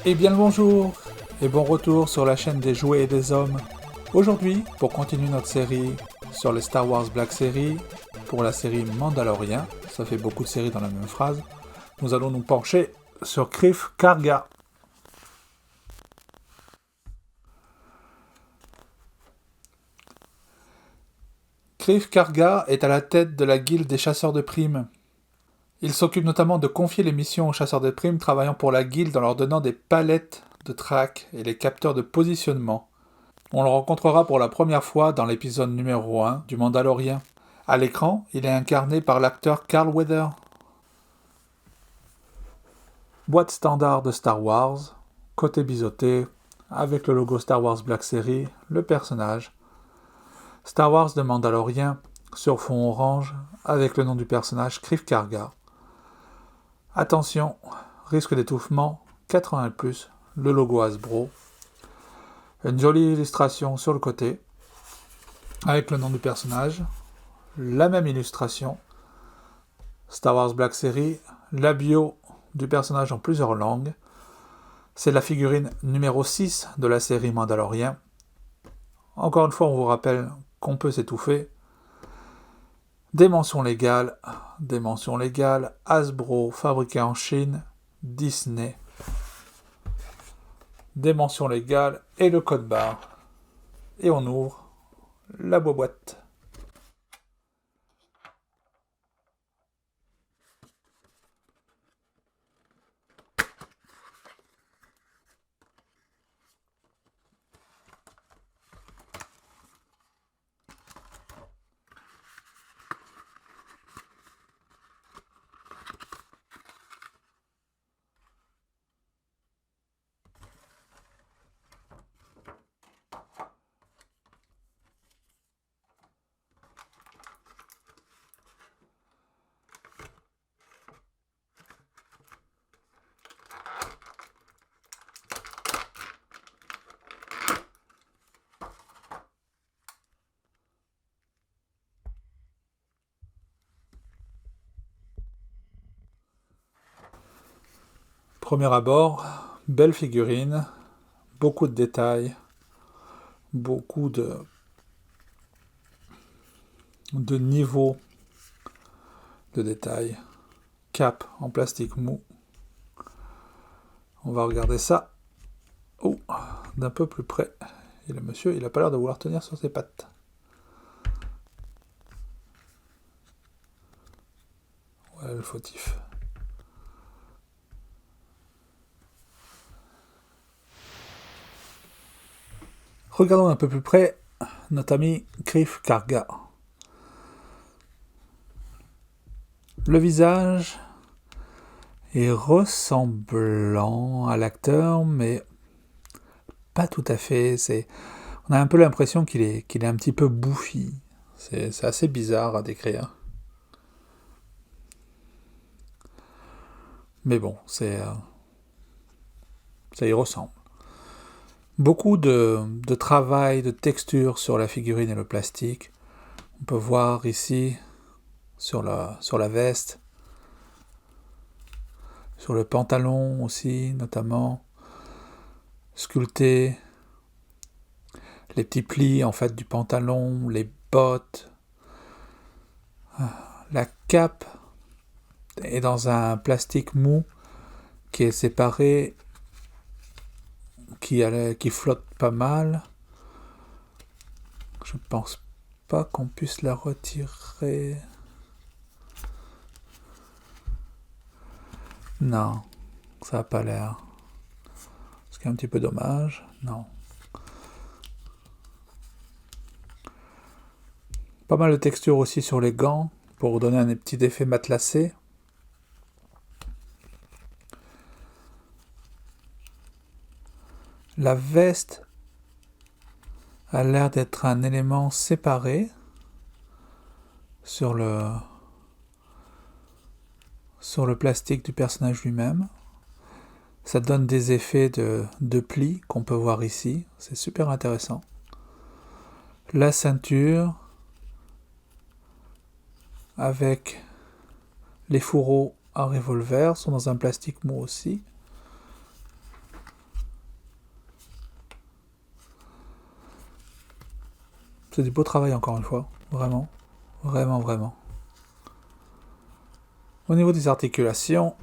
Et bien le bonjour et bon retour sur la chaîne des jouets et des hommes. Aujourd'hui, pour continuer notre série sur les Star Wars Black Series, pour la série Mandalorian, ça fait beaucoup de séries dans la même phrase, nous allons nous pencher sur Greef Karga. Greef Karga est à la tête de la guilde des chasseurs de primes. Il s'occupe notamment de confier les missions aux chasseurs de primes travaillant pour la guilde en leur donnant des palettes de track et les capteurs de positionnement. On le rencontrera pour la première fois dans l'épisode numéro 1 du Mandalorian. À l'écran, il est incarné par l'acteur Carl Weathers. Boîte standard de Star Wars, côté biseauté, avec le logo Star Wars Black Series, le personnage. Star Wars de Mandalorian, sur fond orange, avec le nom du personnage Greef Karga. Attention, risque d'étouffement, 80+, le logo Hasbro. Une jolie illustration sur le côté, avec le nom du personnage, la même illustration, Star Wars Black Series, la bio du personnage en plusieurs langues. C'est la figurine numéro 6 de la série Mandalorian. Encore une fois, on vous rappelle qu'on peut s'étouffer. Des mentions légales, Hasbro, fabriqué en Chine, Disney. Des mentions légales et le code barre. Et on ouvre la boîte. Premier abord, belle figurine, beaucoup de détails, beaucoup de niveaux de détails. Cap en plastique mou. On va regarder ça d'un peu plus près. Et le monsieur, il n'a pas l'air de vouloir tenir sur ses pattes. Voilà le fautif. Regardons un peu plus près notre ami Greef Karga. Le visage est ressemblant à l'acteur, mais pas tout à fait. On a un peu l'impression qu'il est un petit peu bouffi. C'est assez bizarre à décrire. Mais bon, ça y ressemble. Beaucoup de travail, de texture sur la figurine et le plastique. On peut voir ici, sur la veste, sur le pantalon aussi, notamment, sculpté, les petits plis en fait du pantalon, les bottes, la cape est dans un plastique mou qui est séparé, qui flotte pas mal. Je pense pas qu'on puisse la retirer. Non, ça a pas l'air. Ce qui est un petit peu dommage. Non. Pas mal de texture aussi sur les gants pour donner un petit effet matelassé. La veste a l'air d'être un élément séparé sur le plastique du personnage lui-même. Ça donne des effets de plis qu'on peut voir ici. C'est super intéressant. La ceinture avec les fourreaux à revolver sont dans un plastique mou aussi. C'est du beau travail encore une fois, vraiment, vraiment, vraiment. Au niveau des articulations,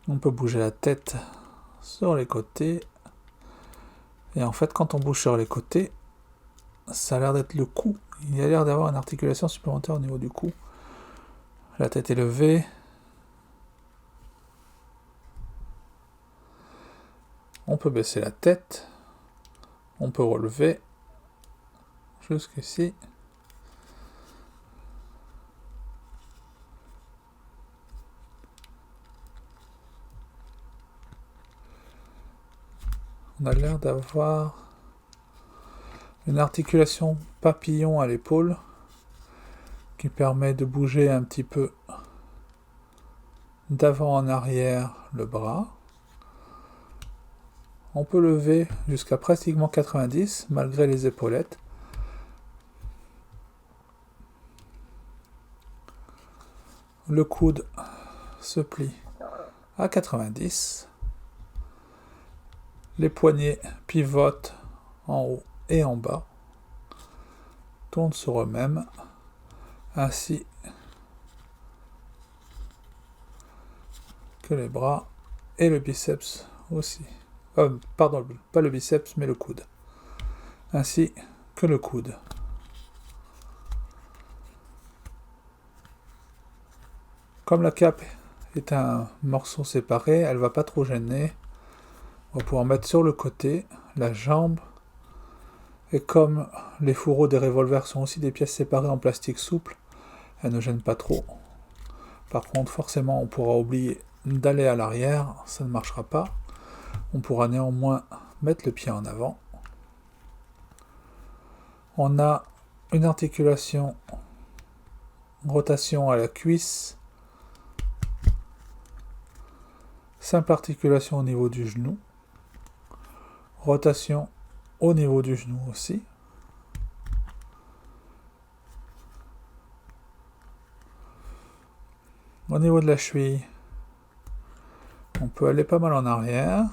on peut bouger la tête sur les côtés. Et en fait, quand on bouge sur les côtés, ça a l'air d'être le cou. Il y a l'air d'avoir une articulation supplémentaire au niveau du cou. La tête est levée. On peut baisser la tête. On peut relever jusqu'ici. On a l'air d'avoir une articulation papillon à l'épaule qui permet de bouger un petit peu d'avant en arrière le bras. On peut lever jusqu'à pratiquement 90 malgré les épaulettes. Le coude se plie à 90. Les poignets pivotent en haut et en bas. Tournent sur eux-mêmes. Ainsi que les bras et le biceps aussi. Pardon, pas le biceps, mais le coude. Ainsi que le coude. Comme la cape est un morceau séparé, elle ne va pas trop gêner. On va pouvoir mettre sur le côté la jambe. Et comme les fourreaux des revolvers sont aussi des pièces séparées en plastique souple, elles ne gênent pas trop. Par contre, forcément, on pourra oublier d'aller à l'arrière, ça ne marchera pas. On pourra néanmoins mettre le pied en avant. On a une articulation, rotation à la cuisse, simple articulation au niveau du genou, rotation au niveau du genou aussi. Au niveau de la cheville, on peut aller pas mal en arrière.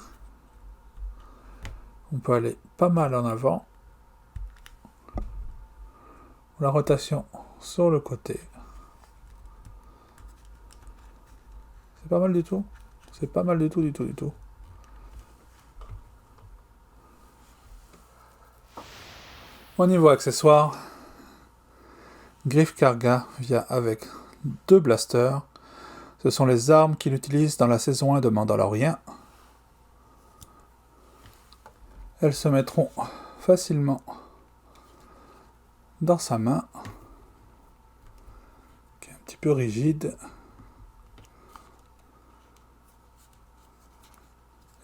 On peut aller pas mal en avant. La rotation sur le côté. C'est pas mal du tout. C'est pas mal du tout, du tout, du tout. Au niveau accessoires, Greef Karga vient avec 2 blasters. Ce sont les armes qu'il utilise dans la saison 1 de Mandalorian. Elles se mettront facilement dans sa main, qui est un petit peu rigide.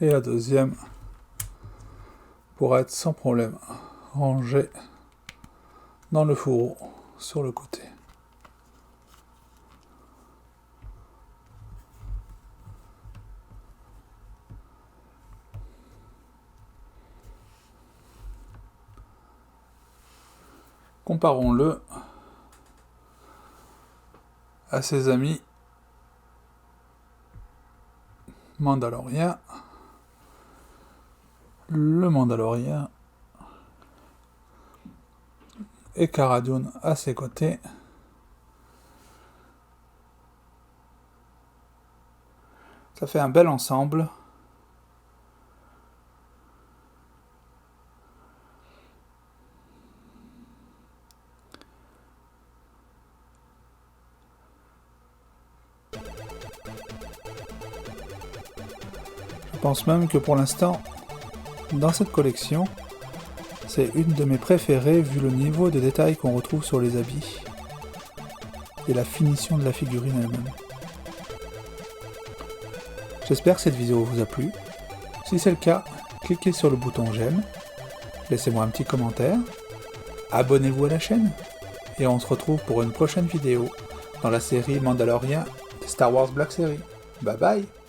Et la deuxième pourra être sans problème rangée dans le fourreau sur le côté. Comparons-le à ses amis Mandalorian. Le Mandalorian et Cara Dune à ses côtés. Ça fait un bel ensemble. Je pense même que pour l'instant, dans cette collection, c'est une de mes préférées vu le niveau de détail qu'on retrouve sur les habits et la finition de la figurine elle-même. J'espère que cette vidéo vous a plu. Si c'est le cas, cliquez sur le bouton j'aime, laissez-moi un petit commentaire, abonnez-vous à la chaîne et on se retrouve pour une prochaine vidéo dans la série Mandalorian Star Wars Black Series. Bye bye!